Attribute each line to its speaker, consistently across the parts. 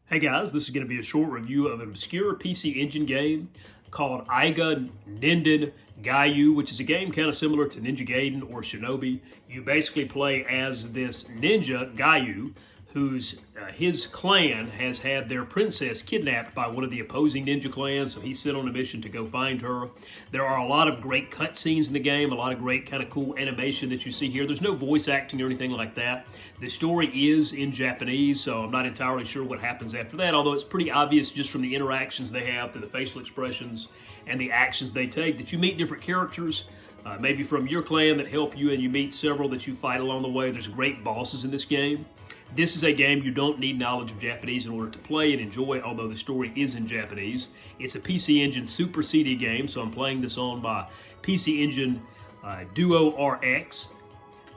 Speaker 1: Hey guys, this is going to be a short review of an obscure PC Engine game called Ninden, Gaiou, which is a game kind of similar to Ninja Gaiden or Shinobi. You basically play as this ninja, Gaiou, whose his clan has had their princess kidnapped by one of the opposing ninja clans, so he's sent on a mission to go find her. There are a lot of great cutscenes in the game, a lot of great kind of cool animation that you see here. There's no voice acting or anything like that. The story is in Japanese, so I'm not entirely sure what happens after that, although it's pretty obvious just from the interactions they have, through the facial expressions and the actions they take, that you meet different characters, maybe from your clan that help you, and you meet several that you fight along the way. There's great bosses in this game. This is a game you don't need knowledge of Japanese in order to play and enjoy, although the story is in Japanese. It's a PC Engine Super CD game, so I'm playing this on my PC Engine Duo RX.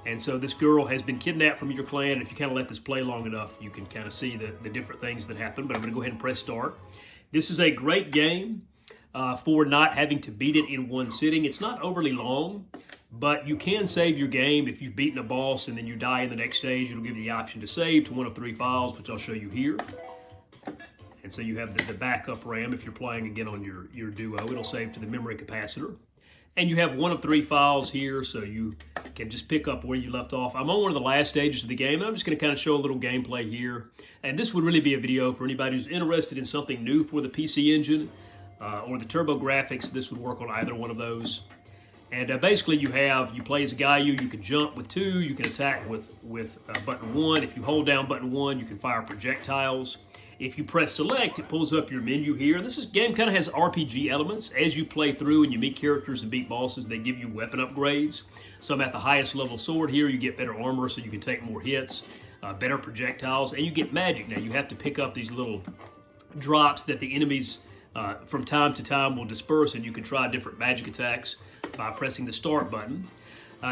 Speaker 1: And so this girl has been kidnapped from your clan, and if you kind of let this play long enough, you can kind of see the different things that happen, but I'm going to go ahead and press start. This is a great game for not having to beat it in one sitting. It's not overly long, but you can save your game. If you've beaten a boss and then you die in the next stage, it'll give you the option to save to one of 3 files, which I'll show you here. And so you have the backup RAM if you're playing again on your Duo. It'll save to the memory capacitor. And you have 1 of 3 files here, so you can just pick up where you left off. I'm on one of the last stages of the game, and I'm just going to kind of show a little gameplay here. And this would really be a video for anybody who's interested in something new for the PC Engine or the TurboGrafx. This would work on either one of those. And basically you play as a Gaiou. You can jump with 2, you can attack with button 1. If you hold down button 1, you can fire projectiles. If you press select, it pulls up your menu here. This game kind of has RPG elements. As you play through and you meet characters and beat bosses, they give you weapon upgrades. So I'm at the highest level sword here. You get better armor so you can take more hits, better projectiles, and you get magic. Now you have to pick up these little drops that the enemies from time to time will disperse, and you can try different magic attacks by pressing the start button.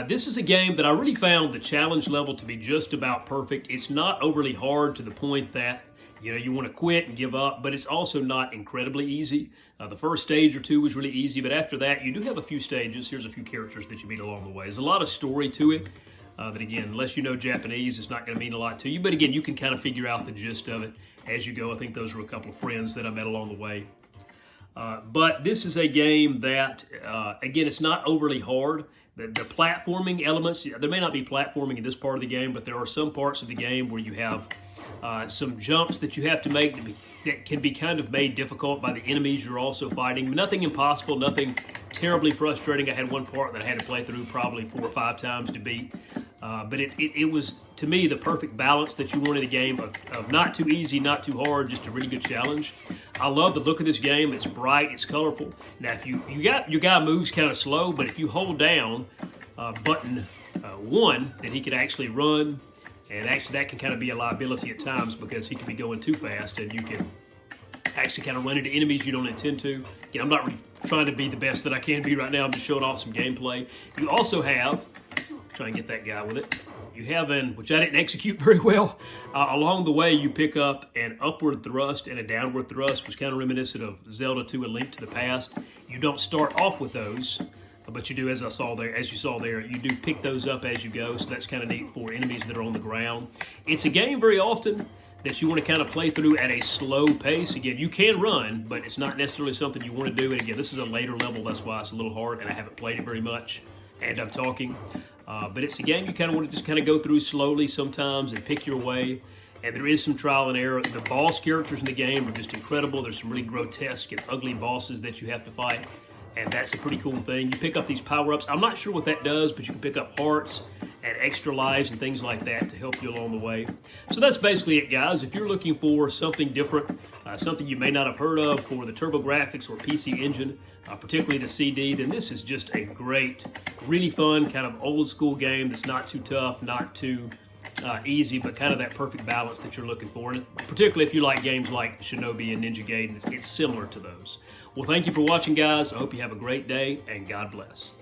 Speaker 1: This is a game that I really found the challenge level to be just about perfect. It's not overly hard to the point that you want to quit and give up, but it's also not incredibly easy. The first stage or 2 was really easy, but after that, you do have a few stages. Here's a few characters that you meet along the way. There's a lot of story to it, but again, unless you know Japanese, it's not going to mean a lot to you. But again, you can kind of figure out the gist of it as you go. I think those were a couple of friends that I met along the way. But this is a game that, again, it's not overly hard. The platforming elements, there may not be platforming in this part of the game, but there are some parts of the game where you have some jumps that you have to make that can be kind of made difficult by the enemies you're also fighting. Nothing impossible, nothing terribly frustrating. I had one part that I had to play through probably 4 or 5 times to beat. But it was, to me, the perfect balance that you want in a game of not too easy, not too hard, just a really good challenge. I love the look of this game. It's bright, it's colorful. Now, if your guy moves kind of slow, but if you hold down button 1, then he can actually run. And actually, that can kind of be a liability at times because he can be going too fast, and you can actually kind of run into enemies you don't intend to. Again, I'm not really trying to be the best that I can be right now. I'm just showing off some gameplay. You also have, try and get that guy with it. You have which I didn't execute very well. Along the way, you pick up an upward thrust and a downward thrust, which kind of reminiscent of Zelda 2: A Link to the Past. You don't start off with those, but you do, as you saw there, you do pick those up as you go. So that's kind of neat for enemies that are on the ground. It's a game very often that you want to kind of play through at a slow pace. Again, you can run, but it's not necessarily something you want to do. And again, this is a later level, that's why it's a little hard, and I haven't played it very much, and I'm talking. But it's a game you kind of want to just kind of go through slowly sometimes and pick your way. And there is some trial and error. The boss characters in the game are just incredible. There's some really grotesque and ugly bosses that you have to fight. And that's a pretty cool thing. You pick up these power-ups. I'm not sure what that does, but you can pick up hearts and extra lives and things like that to help you along the way. So that's basically it, guys. If you're looking for something different, something you may not have heard of for the TurboGrafx or PC Engine, particularly the CD, then this is just a great, really fun, kind of old-school game that's not too tough, not too easy, but kind of that perfect balance that you're looking for. And particularly if you like games like Shinobi and Ninja Gaiden, it's similar to those. Well, thank you for watching, guys. I hope you have a great day, and God bless.